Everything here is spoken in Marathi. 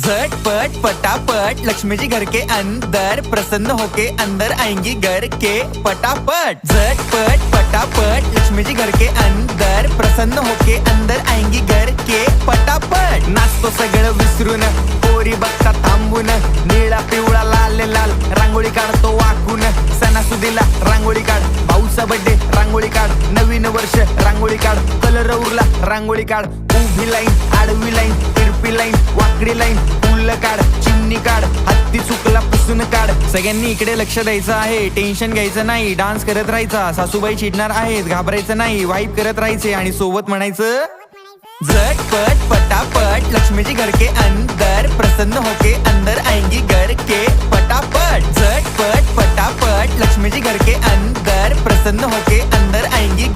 झटपट फटाफट लक्ष्मी जी घर के अंदर, प्रसन्न होके अंदर आएंगी घर के फटाफट। झटपट फटाफट लक्ष्मी जी घर के अंदर, प्रसन्न होके अंदर आएंगी घर के फटाफट। नाचतो सगळं विसरून, पोरी बघता थांबून, निळा पिवळा लाल लाल रांगोळी काढतो वाकून। सणासुदीला रांगोळी काढ, भाऊचा बर्थडे रांगोळी काढ, नवीन वर्ष रांगोळी काढ, कलर उरला रांगोळी काढ। उभी लाईन, आडवी लाईन, तिरपी लाईन, वाकडी लाईन, फुल काढ, चिमणी काढ, हत्ती चुकला पुसून काढ। सगळ्यांनी इकडे लक्ष द्यायचं आहे, टेन्शन घ्यायचं नाही, डान्स करत राहायचा। सासूबाई चिडणार आहेत, घाबरायचं नाही, वाईप करत राहायचे आणि सोबत म्हणायचं झटपट फटाफट लक्ष्मी जी घर के अंदर, प्रसन्न होके अंदर आएंगी घर के फटाफट। झटपट फटाफट लक्ष्मी जी घर के अंदर, प्रसन्न होके अंदर आएंगी